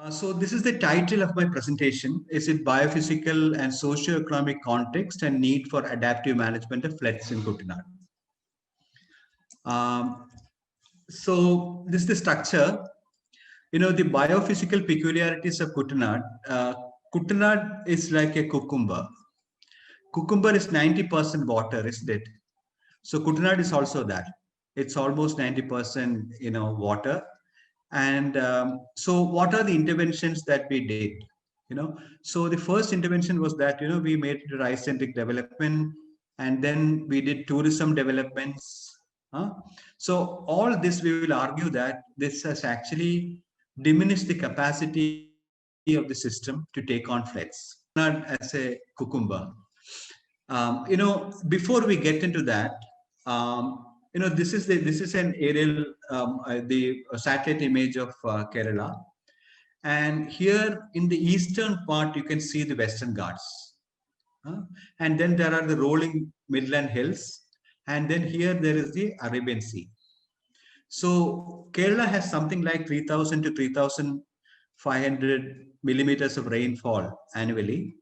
So this is the title of my presentation. Is it biophysical and socio-economic context and need for adaptive management of floods in Kuttanad? Um, so this is the structure. The biophysical peculiarities of Kuttanad. Kuttanad is like a cucumber. Cucumber is 90% water, isn't it? So Kuttanad is also that. It's almost 90%, water. And so what are the interventions that we did? So the first intervention was that, we made rice centric development, and then we did tourism developments. Huh? So all this, we will argue that this has actually diminished the capacity of the system to take on floods. Not as a cucumber. Before we get into that, this is an aerial, the satellite image of Kerala, and here in the eastern part you can see the Western Ghats, and then there are the rolling Midland Hills, and then here there is the Arabian Sea. So Kerala has something like 3,000 to 3,500 millimeters of rainfall annually.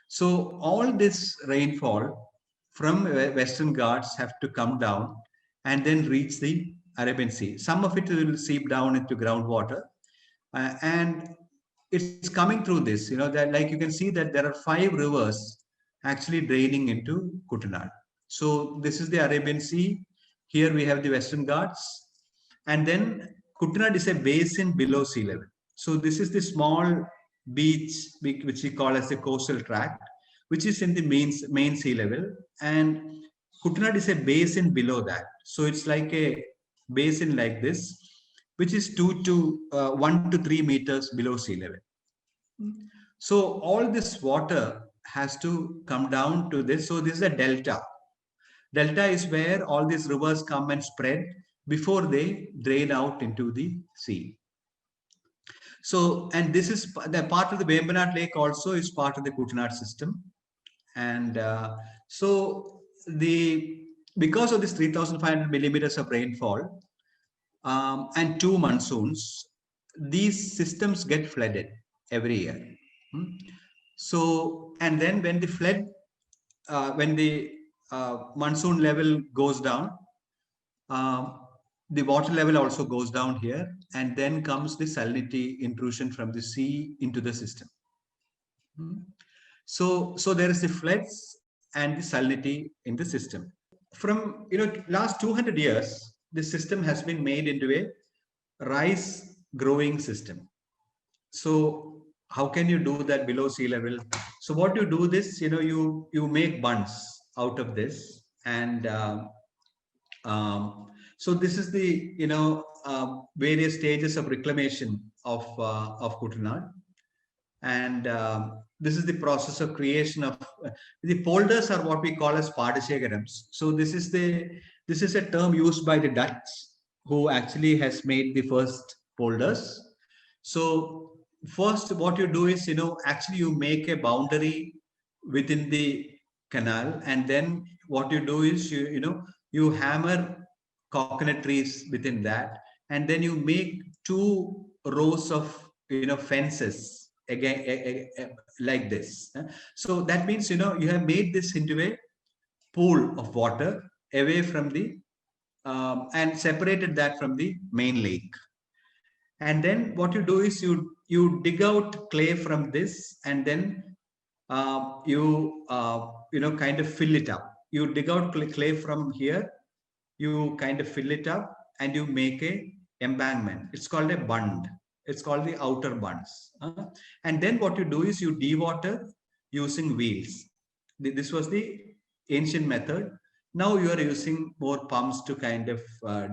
So all this rainfall from Western Ghats have to come down and then reach the Arabian Sea. Some of it will seep down into groundwater, and it's coming through this. That, like, you can see that there are 5 rivers actually draining into Kuttanad. So this is the Arabian Sea. Here we have the Western Ghats, and then Kuttanad is a basin below sea level. So this is the small beach which we call as the coastal tract, which is in the main sea level, and Kuttanad is a basin below that. So it's like a basin like this, which is 1 to 3 meters below sea level. So all this water has to come down to this. So this is a delta. Delta is where all these rivers come and spread before they drain out into the sea. So, and this is the part of the Vembanad Lake also is part of the Kuttanad system. And so because of this 3,500 millimeters of rainfall and 2 monsoons, these systems get flooded every year. So, and then when the monsoon level goes down, the water level also goes down here, and then comes the salinity intrusion from the sea into the system. So there is the floods and the salinity in the system. From last 200 years, the system has been made into a rice growing system. So how can you do that below sea level? So what you do this, you make bunds out of this, and so this is the various stages of reclamation of Kuttanad, and this is the process of creation of the polders are what we call as Padasegarams. So this is a term used by the Dutch, who actually has made the first polders. So first, what you do is, actually you make a boundary within the canal, and then what you do is you hammer coconut trees within that, and then you make 2 rows of fences again, like this. So that means you have made this into a pool of water away from the and separated that from the main lake. And then what you do is you dig out clay from this, and then you kind of fill it up. You dig out clay from here, you kind of fill it up, and you make a embankment. It's called a bund. It's called the outer bunds. And then what you do is you dewater using wheels. This was the ancient method. Now you are using more pumps to kind of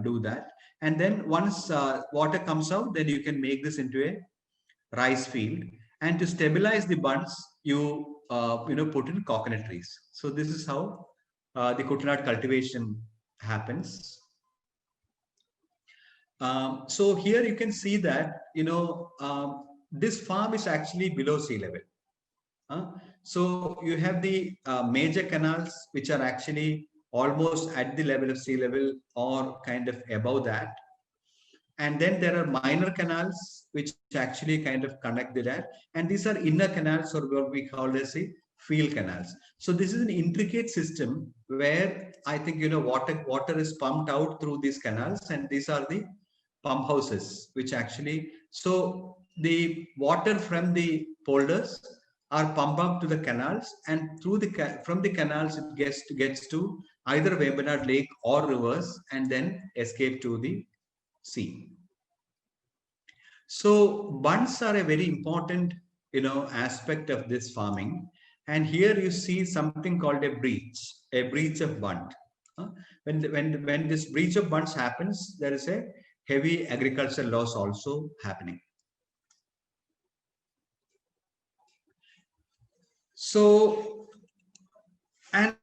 do that. And then once water comes out, then you can make this into a rice field. And to stabilize the bunds, you put in coconut trees. So this is how the Kuttanad cultivation happens. So here you can see that this farm is actually below sea level. So you have the major canals which are actually almost at the level of sea level or kind of above that. And then there are minor canals which actually kind of connect the land. And these are inner canals, or what we call as the field canals. So this is an intricate system where I think, water is pumped out through these canals, and these are the pump houses, which actually, so the water from the polders are pumped up to the canals, and through from the canals it gets to either Vembanad Lake or rivers, and then escape to the sea. So bunds are a very important, aspect of this farming. And here you see something called a breach of bund. When this breach of bunds happens, there is a heavy agricultural loss also happening. So, and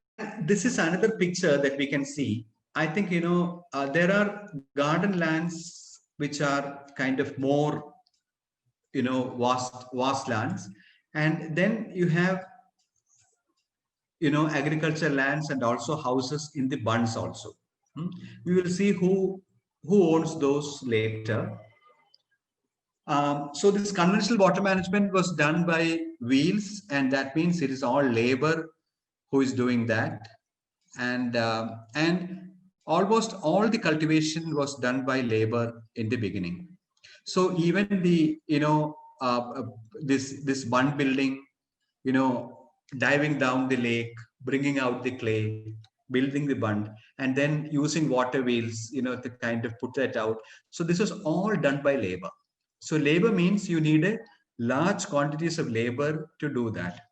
this is another picture that we can see. I think, there are garden lands which are kind of more, vast lands. And then you have, agricultural lands and also houses in the bunds also. We will see who owns those later. So this conventional water management was done by wheels, and that means it is all labor who is doing that. And almost all the cultivation was done by labor in the beginning. So even the, this bund building, diving down the lake, bringing out the clay, building the bund, and then using water wheels, to kind of put that out. So this was all done by labor. So labor means you need a large quantities of labor to do that.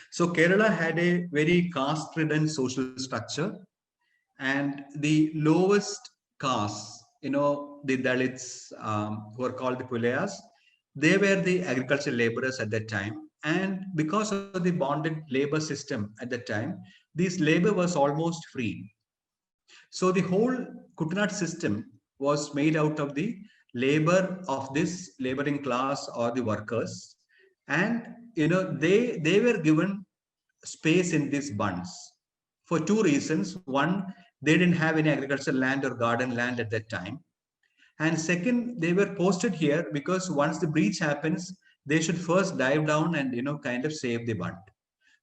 So Kerala had a very caste-ridden social structure, and the lowest castes, the Dalits, who are called the Pulayas, they were the agricultural laborers at that time. And because of the bonded labor system at that time, this labor was almost free. So the whole Kutanat system was made out of the labor of this laboring class or the workers. And, they were given space in these bunds for two reasons. One, they didn't have any agricultural land or garden land at that time. And second, they were posted here because once the breach happens, they should first dive down and, kind of save the bund.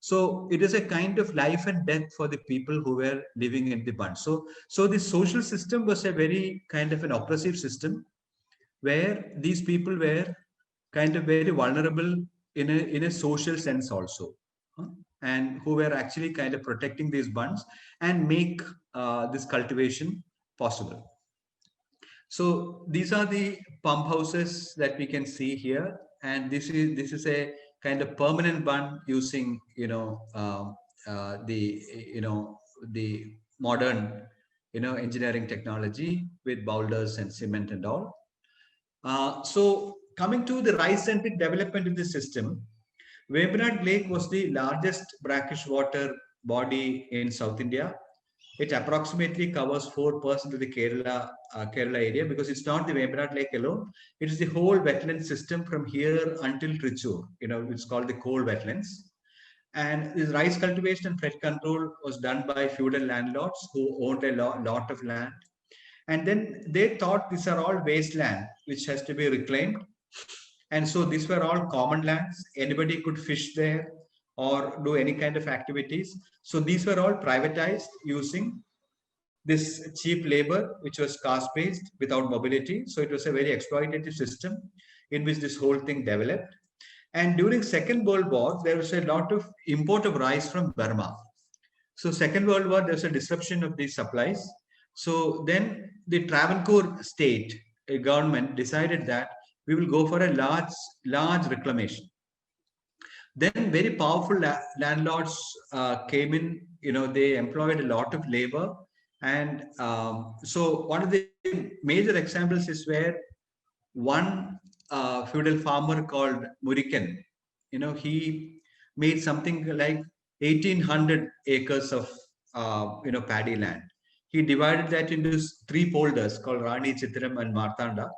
So it is a kind of life and death for the people who were living in the bund. So the social system was a very kind of an oppressive system where these people were kind of very vulnerable in a social sense also, and who were actually kind of protecting these bunds and make this cultivation possible. So these are the pump houses that we can see here, and this is a kind of permanent bund using the the modern engineering technology with boulders and cement and all. So coming to the rice-centric development in the system, Vembanad Lake was the largest brackish water body in South India. It approximately covers 4% of the Kerala area, because it's not the Vembanad Lake alone. It is the whole wetland system from here until Trichur. It's called the coal wetlands. And this rice cultivation and flood control was done by feudal landlords who owned a lot of land. And then they thought these are all wasteland, which has to be reclaimed. And so these were all common lands. Anybody could fish there or do any kind of activities. So these were all privatized using this cheap labor, which was caste-based without mobility. So it was a very exploitative system in which this whole thing developed. And during Second World War, there was a lot of import of rice from Burma. So Second World War, there was a disruption of these supplies. So then the Travancore state government decided that we will go for a large reclamation. Then very powerful landlords came in, they employed a lot of labor. And so one of the major examples is where one feudal farmer called Murikan, he made something like 1,800 acres of, paddy land. He divided that into 3 polders called Rani, Chitram, and Marthandam.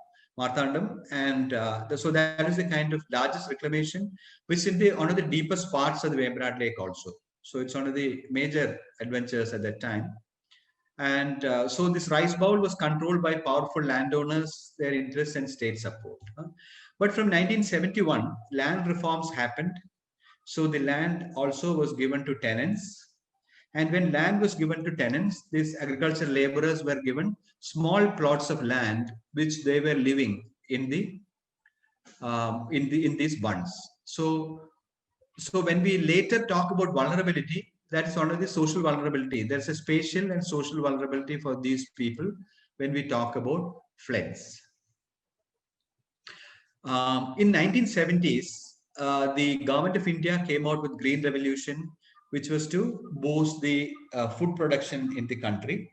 And so that is the kind of largest reclamation, which is one of the deepest parts of the Vembanad Lake also. So it's one of the major adventures at that time. And so this rice bowl was controlled by powerful landowners, their interests and state support. But from 1971, land reforms happened. So the land also was given to tenants. And when land was given to tenants, these agricultural laborers were given small plots of land, which they were living in these bunds. So when we later talk about vulnerability, that is one of the social vulnerability. There's a spatial and social vulnerability for these people when we talk about floods. In 1970s, the government of India came out with Green Revolution, which was to boost the food production in the country.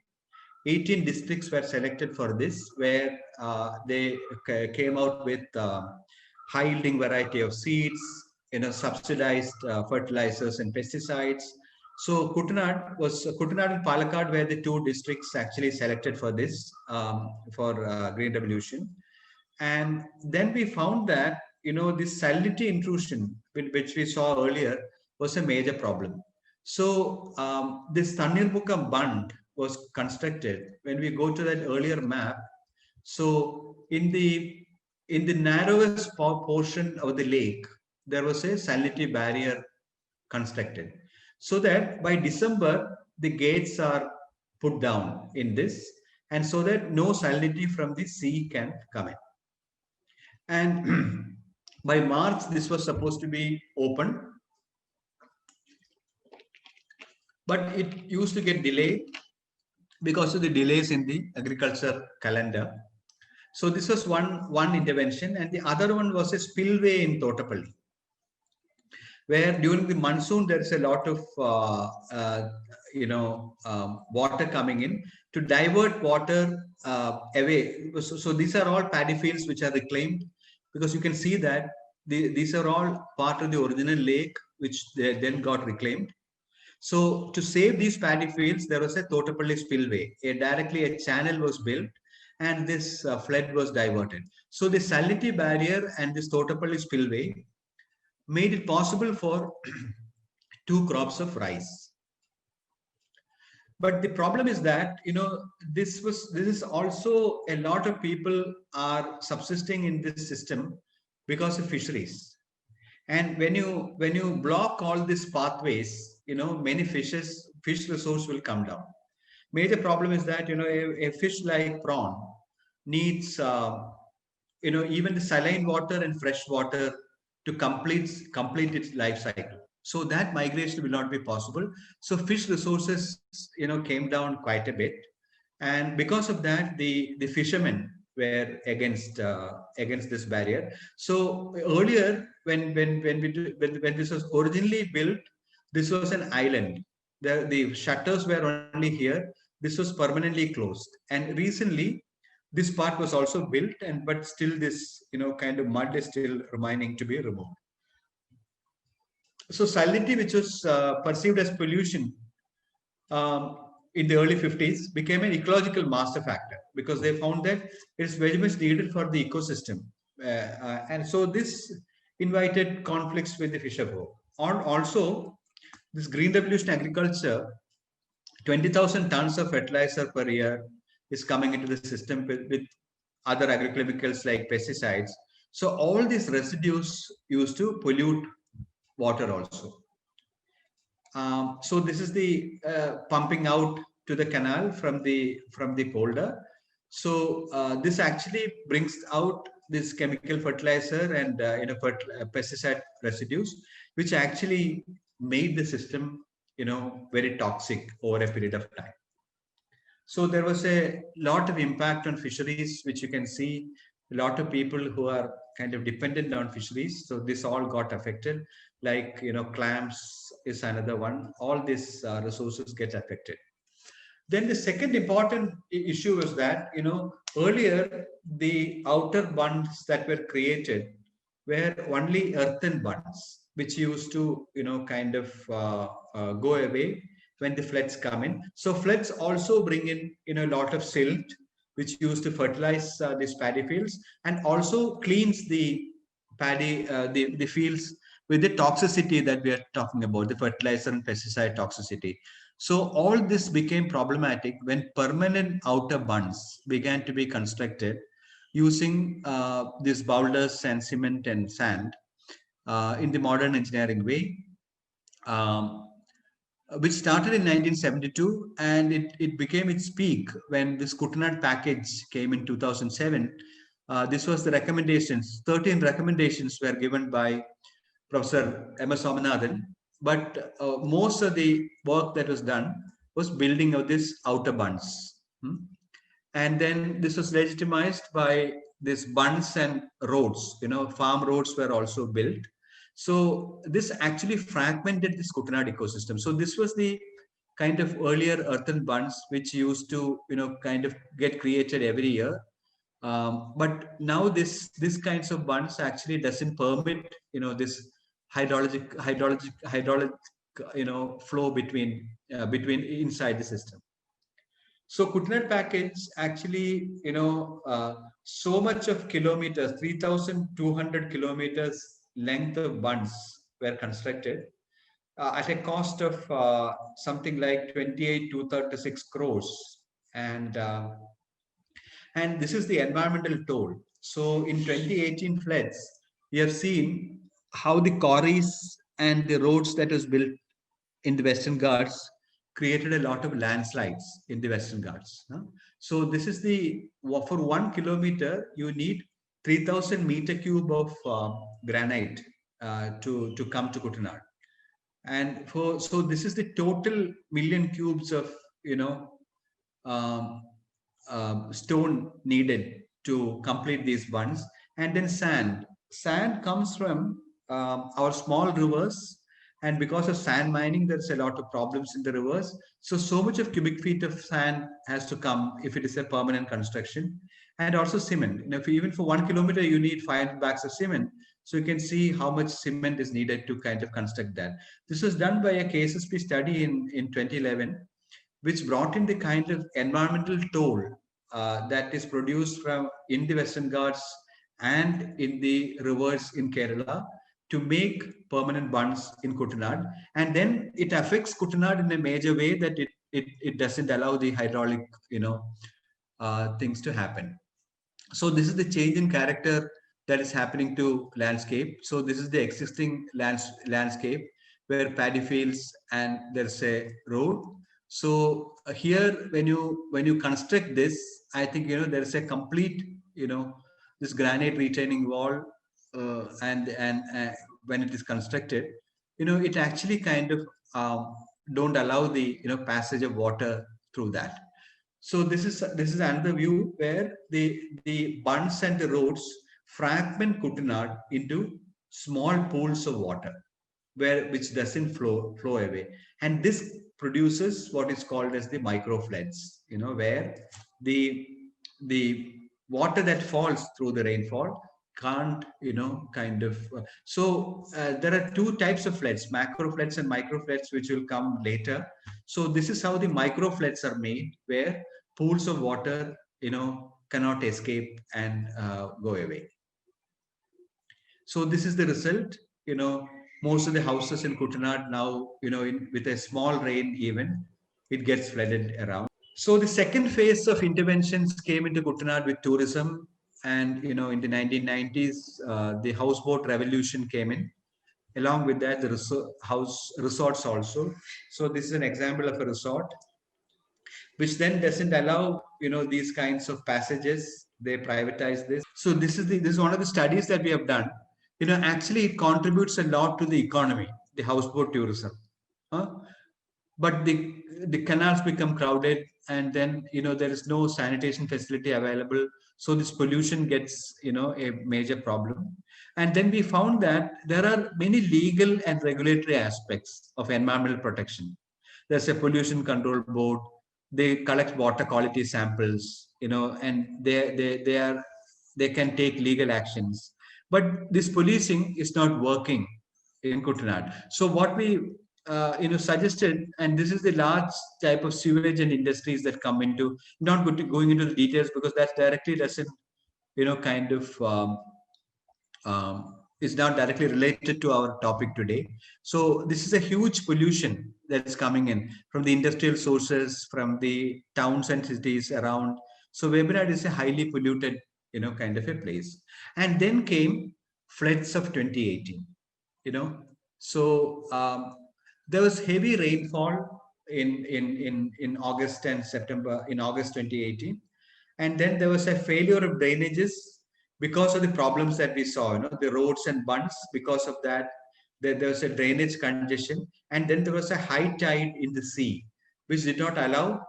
18 districts were selected for this, where they came out with high yielding variety of seeds, subsidized fertilizers and pesticides. So Kuttanad and Palakkad were the two districts actually selected for this, for Green Revolution. And then we found that, this salinity intrusion, which we saw earlier, was a major problem. So this Tannirmukkam Bund was constructed. When we go to that earlier map, so in the narrowest portion of the lake, there was a salinity barrier constructed, so that by December the gates are put down in this, and so that no salinity from the sea can come in. And by March, this was supposed to be open, but it used to get delayed because of the delays in the agriculture calendar. So this was one intervention, and the other one was a spillway in Thottappally, where during the monsoon there is a lot of water coming in to divert water away. So these are all paddy fields which are reclaimed, because you can see that these are all part of the original lake, which they then got reclaimed. So to save these paddy fields, there was a Thottappally spillway. Directly a channel was built, and this flood was diverted. So the salinity barrier and this Thottappally spillway made it possible for 2 crops of rice. But the problem is that, this is also a lot of people are subsisting in this system because of fisheries. And when you block all these pathways, many fish resource will come down. Major problem is that, a fish like prawn needs, even the saline water and fresh water to complete its life cycle. So that migration will not be possible. So fish resources, came down quite a bit. And because of that, the fishermen were against this barrier. So earlier, when this was originally built, this was an island. The shutters were only here. This was permanently closed. And recently, this part was also built, but still this kind of mud is still remaining to be removed. So salinity, which was perceived as pollution in the early 50s, became an ecological master factor, because they found that it's very much needed for the ecosystem. And so this invited conflicts with the fisher folk. Also, this Green Revolution agriculture, 20,000 tons of fertilizer per year is coming into the system with other agrochemicals like pesticides. So all these residues used to pollute water also. So this is the pumping out to the canal from the polder. So this actually brings out this chemical fertilizer and pesticide residues, which actually made the system very toxic over a period of time. So there was a lot of impact on fisheries, which you can see. A lot of people who are kind of dependent on fisheries, so this all got affected. Like clams is another one. All these resources get affected. Then the second important issue was that earlier the outer bunds that were created were only earthen bunds, which used to kind of go away when the floods come in. So floods also bring in a lot of silt, which used to fertilize these paddy fields, and also cleans the paddy the fields with the toxicity that we are talking about, the fertilizer and pesticide toxicity. So all this became problematic when permanent outer bunds began to be constructed using these boulders and cement and sand in the modern engineering way, um, which started in 1972, and it became its peak when this Kuttanad package came in 2007. This was the recommendations, 13 recommendations were given by Professor M.S. Swaminathan, but most of the work that was done was building of these outer bunds. And then this was legitimized by these bunds and roads, farm roads were also built. So this actually fragmented this Kuttanad ecosystem. So this was the kind of earlier earthen bunds which used to, kind of get created every year. But now this kinds of bunds actually doesn't permit, this hydraulic, flow between inside the system. So Kuttanad package actually, so much of kilometers, 3,200 kilometers length of bunds were constructed at a cost of something like 28 to 36 crores. And this is the environmental toll. So in 2018 floods, we have seen how the quarries and the roads that was built in the Western Ghats created a lot of landslides in the Western Ghats. So this is for 1 kilometer, you need 3,000 meter cube of granite to come to Kuttanad. And so this is the total million cubes of, um, stone needed to complete these bunds. And then sand comes from our small rivers, and because of sand mining there's a lot of problems in the rivers. So much of cubic feet of sand has to come if it is a permanent construction. And also cement, even for 1 kilometer you need 500 bags of cement. So you can see how much cement is needed to kind of construct that. This was done by a KSSP study in 2011, which brought in the kind of environmental toll that is produced from in the Western Ghats and in the rivers in Kerala to make permanent bunds in Kuttanad. And then it affects Kuttanad in a major way that it doesn't allow the hydraulic, things to happen. So this is the change in character that is happening to landscape. So this is the existing landscape where paddy fields and there's a road. So here, when you construct this, I think there is a complete, this granite retaining wall, and when it is constructed, it actually kind of don't allow the passage of water through that. So this is another view where the bunds and the roads fragment Kuttanad into small pools of water, which doesn't flow away, and this produces what is called as the microfloods. Where the the water that falls through the rainfall can't kind of there are two types of floods, macro floods and micro floods, which will come later. So this is how the micro floods are made, where pools of water cannot escape and go away. So this is the result. Most of the houses in Kuttanad now, with a small rain even, it gets flooded around. So the second phase of interventions came into Kuttanad with tourism, and in the 1990s, the houseboat revolution came in. Along with that, the resorts also. So this is an example of a resort, which then doesn't allow these kinds of passages. They privatize this. So this is one of the studies that we have done. Actually, it contributes a lot to the economy, the houseboat tourism. Huh? But the canals become crowded, and then there is no sanitation facility available. So this pollution gets a major problem. And then we found that there are many legal and regulatory aspects of environmental protection. There's a pollution control board. They collect water quality samples, and they can take legal actions. But this policing is not working in Kuttanad. So what we suggested, and this is the large type of sewage and industries that come into, not going into the details because that directly doesn't, kind of is not directly related to our topic today. So this is a huge pollution that's coming in from the industrial sources, from the towns and cities around. So Weberad is a highly polluted, kind of a place. And then came floods of 2018. So there was heavy rainfall in August and September, in August 2018. And then there was a failure of drainages because of the problems that we saw, the roads and bunds. Because of that, there was a drainage congestion. And then there was a high tide in the sea, which did not allow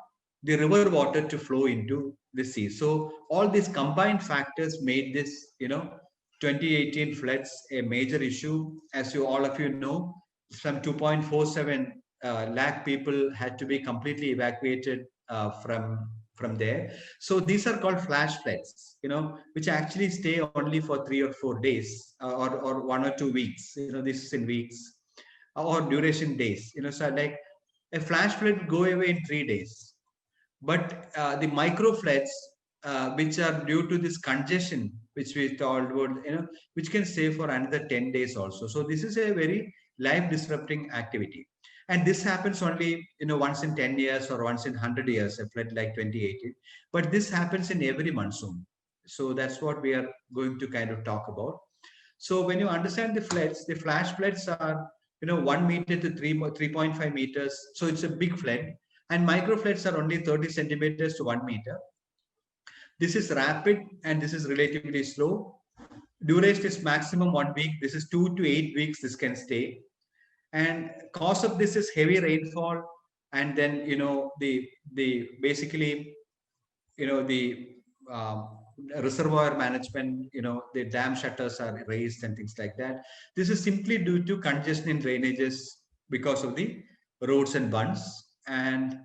the river water to flow into the sea. So all these combined factors made this, 2018 floods a major issue. As you all of you know, some 2.47 lakh people had to be completely evacuated from there. So these are called flash floods, which actually stay only for 3 or 4 days, or 1 or 2 weeks. This is in weeks, or duration days. So like a flash flood go away in 3 days, but the micro floods, which are due to this congestion, which we told would, which can stay for another 10 days also. So this is a very life disrupting activity. And this happens only, once in 10 years or once in 100 years, a flood like 2018. But this happens in every monsoon. So that's what we are going to kind of talk about. So when you understand the floods, the flash floods are, 1 meter to 3.5 meters. So it's a big flood. And micro floods are only 30 centimeters to 1 meter. This is rapid and this is relatively slow. Duration is maximum 1 week. This is 2 to 8 weeks. This can stay. And cause of this is heavy rainfall. And then, the basically, the reservoir management, the dam shutters are raised and things like that. This is simply due to congestion in drainages because of the roads and bunds. And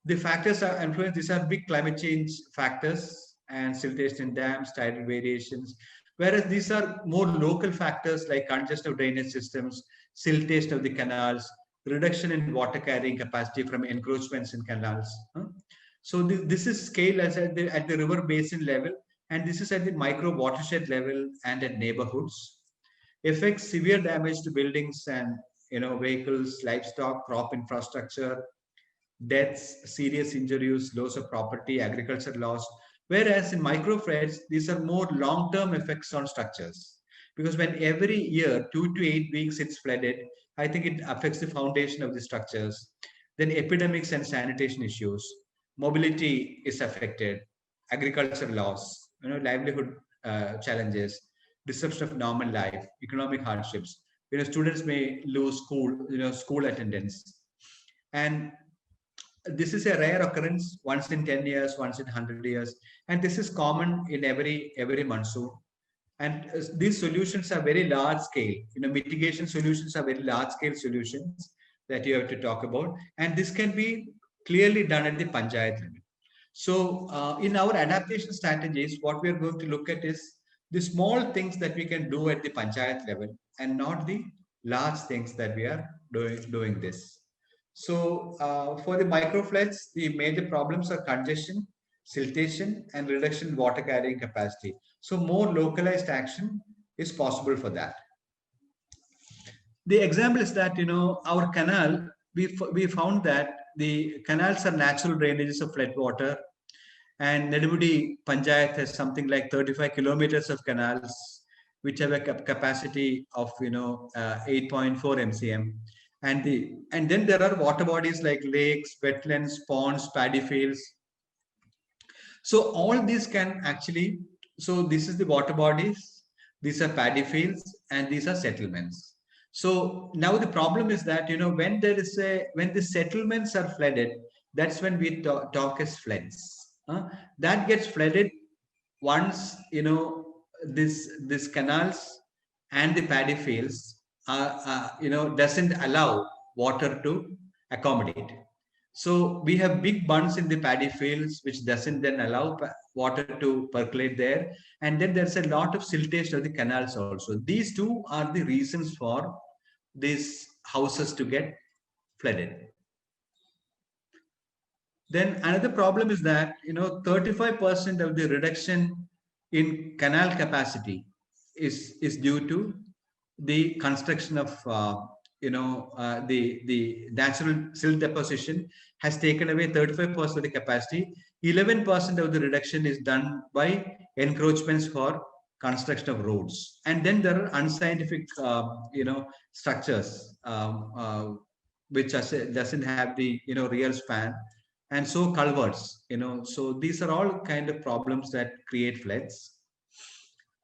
the factors are influenced. These are big climate change factors and siltation in dams, tidal variations. Whereas these are more local factors like congestion of drainage systems, siltation of the canals, reduction in water carrying capacity from encroachments in canals. So this is scale as at the river basin level, and this is at the micro watershed level and at neighborhoods. Affects severe damage to buildings and vehicles, livestock, crop infrastructure, deaths, serious injuries, loss of property, agriculture loss. Whereas in micro floods, these are more long-term effects on structures. Because when every year, 2 to 8 weeks, it's flooded, I think it affects the foundation of the structures. Then epidemics and sanitation issues, mobility is affected, agriculture loss, livelihood challenges, disruption of normal life, economic hardships. Students may lose school attendance. And this is a rare occurrence, once in 10 years, once in 100 years. And this is common in every monsoon. And these solutions are very large scale. Mitigation solutions are very large scale solutions that you have to talk about. And this can be clearly done at the panchayat level. So in our adaptation strategies, what we are going to look at is the small things that we can do at the panchayat level and not the large things that we are doing this. So for the microfloods, the major problems are congestion, siltation, and reduction in water carrying capacity. So more localized action is possible for that. The example is that, our canal, we found that the canals are natural drainages of flood water, and Nedumudi Panchayat has something like 35 kilometers of canals, which have a capacity of 8.4 MCM. And then there are water bodies like lakes, wetlands, ponds, paddy fields. So all these can actually, so this is the water bodies, these are paddy fields, and these are settlements. So now the problem is that, when the settlements are flooded, that's when we talk as floods. That gets flooded once, this canals and the paddy fields doesn't allow water to accommodate. So we have big bunds in the paddy fields, which doesn't then allow water to percolate there. And then there's a lot of siltation of the canals also. These two are the reasons for these houses to get flooded. Then another problem is that, 35% of the reduction in canal capacity is due to the construction of the natural silt deposition has taken away 35% of the capacity. 11% of the reduction is done by encroachments for construction of roads. And then there are unscientific, structures which doesn't have the real span, and so culverts. So these are all kind of problems that create floods.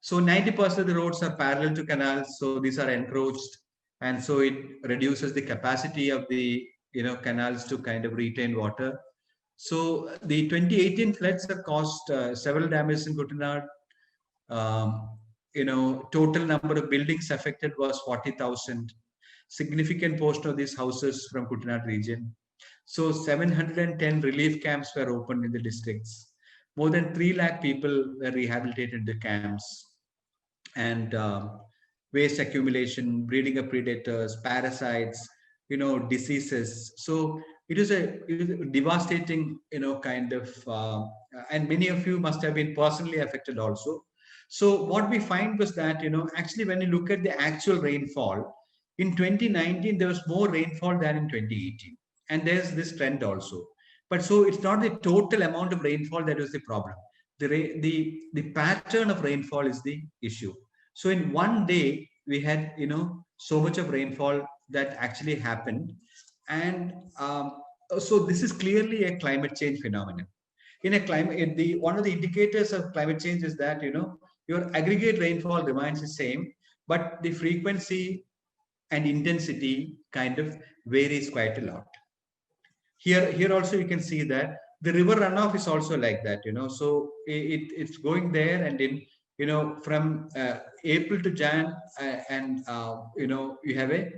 So 90% of the roads are parallel to canals, so these are encroached, and so it reduces the capacity of the canals to kind of retain water. So the 2018 floods have caused several damages in Kutanad. Total number of buildings affected was 40,000. Significant portion of these houses from Kutanad region. So 710 relief camps were opened in the districts. More than 3 lakh people were rehabilitated in the camps. And waste accumulation, breeding of predators, parasites, diseases. So it is a devastating, kind of, and many of you must have been personally affected also. So what we find was that, actually when you look at the actual rainfall, in 2019, there was more rainfall than in 2018. And there's this trend also. But so it's not the total amount of rainfall that is the problem. The pattern of rainfall is the issue. So in one day, we had, so much of rainfall that actually happened. And so this is clearly a climate change phenomenon. In a climate, one of the indicators of climate change is that, your aggregate rainfall remains the same, but the frequency and intensity kind of varies quite a lot. Here also you can see that the river runoff is also like that. So it's going there, and in from April to Jan, and you have a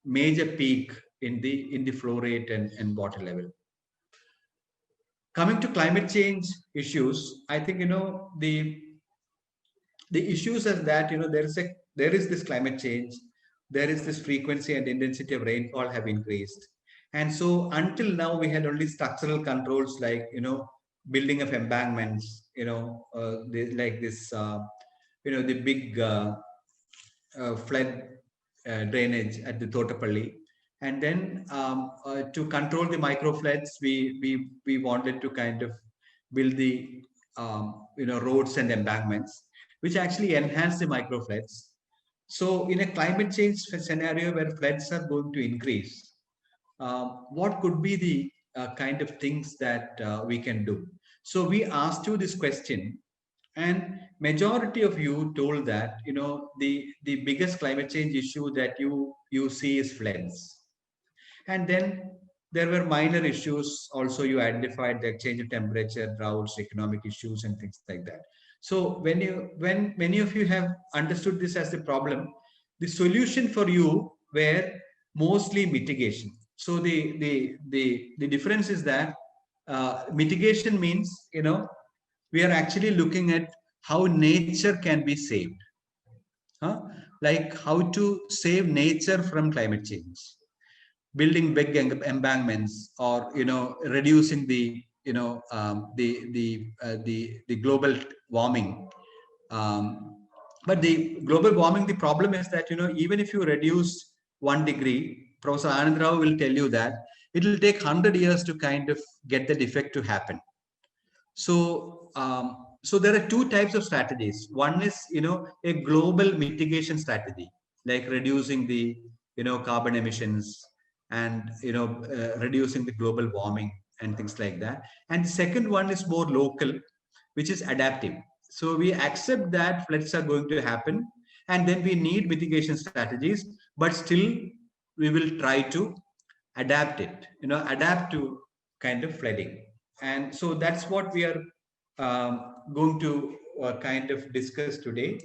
major peak in the flow rate and water level. Coming to climate change issues, I think the issues is that there is this climate change, there is this frequency and intensity of rainfall have increased. And so until now, we had only structural controls like, building of embankments, like this, the big flood drainage at the Thotapalli. And then to control the micro floods, we wanted to kind of build the, roads and embankments, which actually enhance the micro floods. So in a climate change scenario where floods are going to increase, what could be the kind of things that we can do? So we asked you this question, and majority of you told that the biggest climate change issue that you see is floods. And then there were minor issues also. You identified the change of temperature, droughts, economic issues, and things like that. So when many of you have understood this as the problem, the solution for you were mostly mitigation. So the difference is that mitigation means we are actually looking at how nature can be saved, like how to save nature from climate change, building big embankments, or reducing the global warming. But the global warming, the problem is that even if you reduce 1 degree, Professor Anand Rao will tell you that it will take 100 years to kind of get that effect to happen. So so there are two types of strategies. One is a global mitigation strategy, like reducing the carbon emissions, and reducing the global warming and things like that. And the second one is more local, which is adaptive. So we accept that floods are going to happen, and then we need mitigation strategies, but still we will try to adapt it, adapt to kind of flooding. And so that's what we are going to kind of discuss today.